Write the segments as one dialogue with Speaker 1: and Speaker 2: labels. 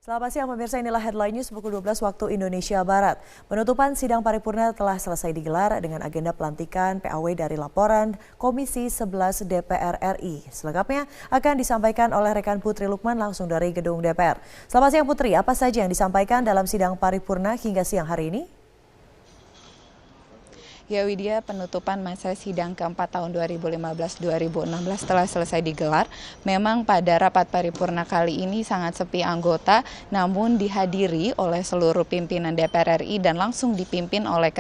Speaker 1: Selamat siang pemirsa, inilah headline news pukul 12 waktu Indonesia Barat. Penutupan sidang paripurna telah selesai digelar dengan agenda pelantikan PAW dari laporan Komisi 11 DPR RI. Selengkapnya akan disampaikan oleh rekan Putri Lukman langsung dari gedung DPR. Selamat siang Putri, apa saja yang disampaikan dalam sidang paripurna hingga siang hari ini?
Speaker 2: Ya Widya, penutupan masa sidang keempat tahun 2015-2016 telah selesai digelar. Memang pada rapat paripurna kali ini sangat sepi anggota, namun dihadiri oleh seluruh pimpinan DPR RI dan langsung dipimpin oleh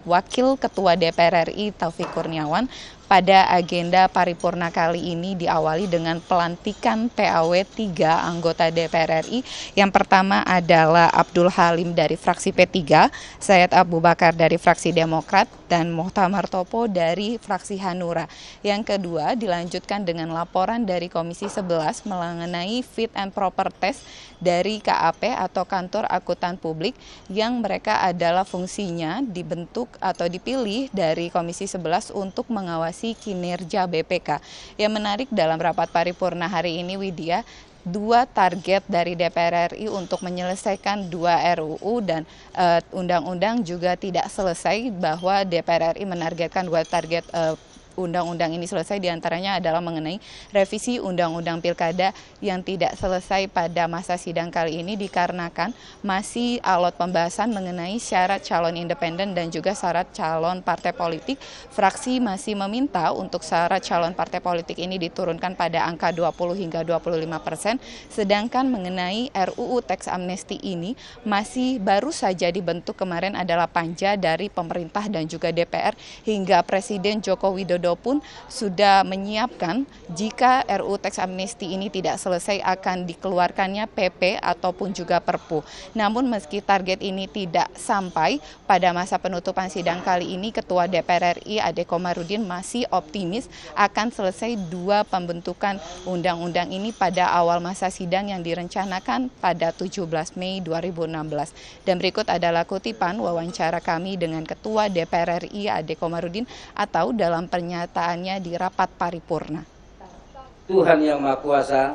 Speaker 2: Wakil Ketua DPR RI Taufik Kurniawan. Pada agenda paripurna kali ini diawali dengan pelantikan PAW 3 anggota DPR RI. Yang pertama adalah Abdul Halim dari fraksi P3, Said Abu Bakar dari fraksi Demokrat, dan Muhtamar Topo dari fraksi Hanura. Yang kedua dilanjutkan dengan laporan dari Komisi 11 mengenai fit and proper test dari KAP atau Kantor Akuntan Publik yang mereka adalah fungsinya dibentuk atau dipilih dari Komisi 11 untuk mengawasi kinerja BPK. Yang menarik dalam rapat paripurna hari ini Widya, 2 target dari DPR RI untuk menyelesaikan 2 RUU dan undang-undang juga tidak selesai, bahwa DPR RI menargetkan 2 target undang-undang ini selesai, diantaranya adalah mengenai revisi Undang-Undang Pilkada yang tidak selesai pada masa sidang kali ini dikarenakan masih alot pembahasan mengenai syarat calon independen dan juga syarat calon partai politik. Fraksi masih meminta untuk syarat calon partai politik ini diturunkan pada angka 20 hingga 25%, sedangkan mengenai RUU teks amnesti ini masih baru saja dibentuk kemarin adalah panja dari pemerintah dan juga DPR, hingga Presiden Joko Widodo pun sudah menyiapkan jika RUU teks amnesti ini tidak selesai akan dikeluarkannya PP ataupun juga Perpu. Namun meski target ini tidak sampai pada masa penutupan sidang kali ini, Ketua DPR RI Ade Komarudin masih optimis akan selesai 2 pembentukan undang-undang ini pada awal masa sidang yang direncanakan pada 17 Mei 2016. Dan berikut adalah kutipan wawancara kami dengan Ketua DPR RI Ade Komarudin atau dalam pernyataannya di rapat paripurna.
Speaker 3: Tuhan yang Maha Kuasa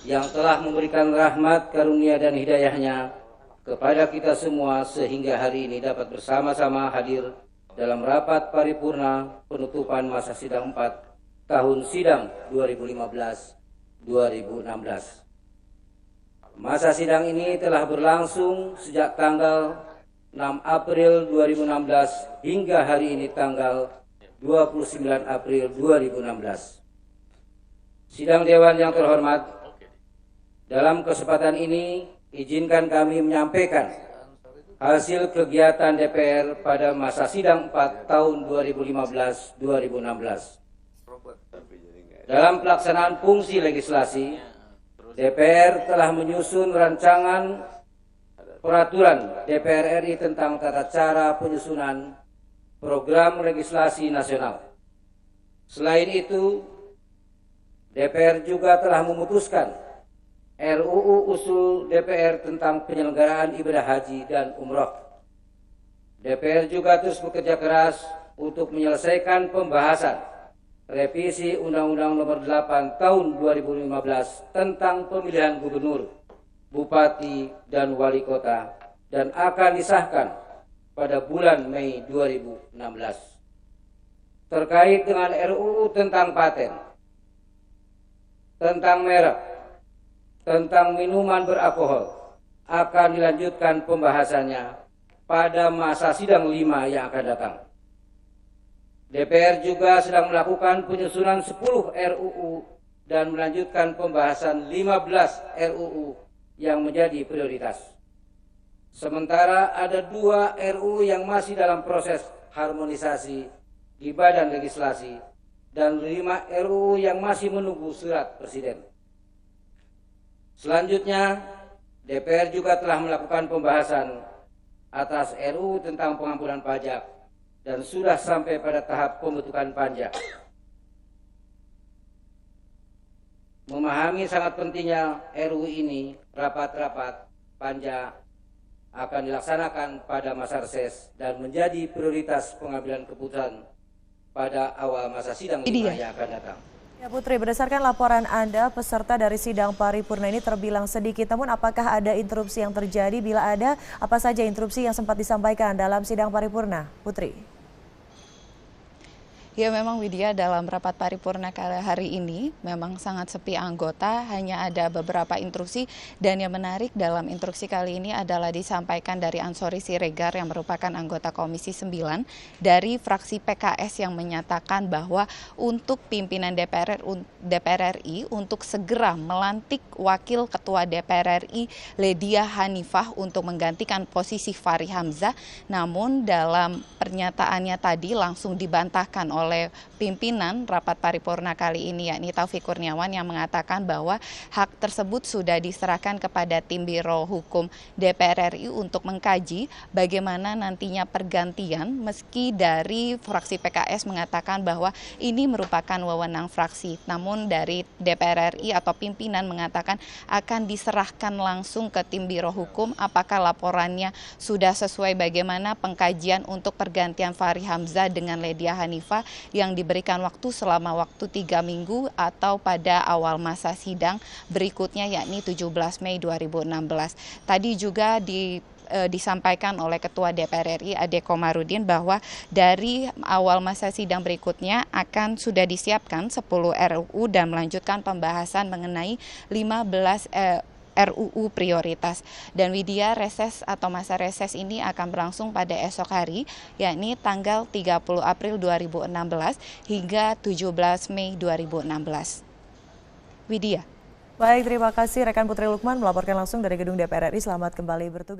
Speaker 3: yang telah memberikan rahmat, karunia dan hidayahnya kepada kita semua sehingga hari ini dapat bersama-sama hadir dalam rapat paripurna penutupan masa sidang 4 tahun sidang 2015-2016. Masa sidang ini telah berlangsung sejak tanggal 6 April 2016 hingga hari ini tanggal 29 April 2016. Sidang Dewan yang terhormat, dalam kesempatan ini izinkan kami menyampaikan hasil kegiatan DPR pada masa sidang 4 tahun 2015-2016. Dalam pelaksanaan fungsi legislasi, DPR telah menyusun rancangan peraturan DPR RI tentang tata cara penyusunan program legislasi nasional. Selain itu, DPR juga telah memutuskan RUU usul DPR tentang penyelenggaraan ibadah haji dan umroh. DPR juga terus bekerja keras untuk menyelesaikan pembahasan revisi Undang-Undang Nomor 8 Tahun 2015 tentang pemilihan gubernur, bupati, dan wali kota, dan akan disahkan pada bulan Mei 2016. Terkait dengan RUU tentang paten, tentang merek, tentang minuman beralkohol, akan dilanjutkan pembahasannya pada masa sidang 5 yang akan datang. DPR juga sedang melakukan penyusunan 10 RUU dan melanjutkan pembahasan 15 RUU yang menjadi prioritas. Sementara ada 2 RUU yang masih dalam proses harmonisasi di Badan Legislasi dan 5 RUU yang masih menunggu surat Presiden. Selanjutnya, DPR juga telah melakukan pembahasan atas RUU tentang pengampunan pajak dan sudah sampai pada tahap pembentukan panja. Memahami sangat pentingnya RUU ini, rapat-rapat panja akan dilaksanakan pada masa reses dan menjadi prioritas pengambilan keputusan pada awal masa sidang 5 yang akan datang.
Speaker 1: Ya Putri, berdasarkan laporan Anda, peserta dari sidang paripurna ini terbilang sedikit. Namun apakah ada interupsi yang terjadi? Bila ada, apa saja interupsi yang sempat disampaikan dalam sidang paripurna? Putri.
Speaker 2: Ya memang Widya, dalam rapat paripurna hari ini memang sangat sepi anggota, hanya ada beberapa instruksi, dan yang menarik dalam instruksi kali ini adalah disampaikan dari Ansori Siregar yang merupakan anggota Komisi 9 dari fraksi PKS yang menyatakan bahwa untuk pimpinan DPR RI untuk segera melantik Wakil Ketua DPR RI Ledia Hanifah untuk menggantikan posisi Fahri Hamzah, namun dalam pernyataannya tadi langsung dibantahkan oleh pimpinan rapat paripurna kali ini, yakni Taufik Kurniawan, yang mengatakan bahwa hak tersebut sudah diserahkan kepada tim Biro Hukum DPR RI untuk mengkaji bagaimana nantinya pergantian, meski dari fraksi PKS mengatakan bahwa ini merupakan wewenang fraksi. Namun dari DPR RI atau pimpinan mengatakan akan diserahkan langsung ke tim Biro Hukum apakah laporannya sudah sesuai, bagaimana pengkajian untuk pergantian Fahri Hamzah dengan Ledia Hanifah yang diberikan waktu selama waktu 3 minggu atau pada awal masa sidang berikutnya, yakni 17 Mei 2016. Tadi juga disampaikan oleh Ketua DPR RI Ade Komarudin bahwa dari awal masa sidang berikutnya akan sudah disiapkan 10 RUU dan melanjutkan pembahasan mengenai 15 RUU prioritas. Dan Widya, reses atau masa reses ini akan berlangsung pada esok hari, yakni tanggal 30 April 2016 hingga 17 Mei 2016. Widya.
Speaker 1: Baik, terima kasih rekan Putri Lukman melaporkan langsung dari gedung DPR RI. Selamat kembali bertugas.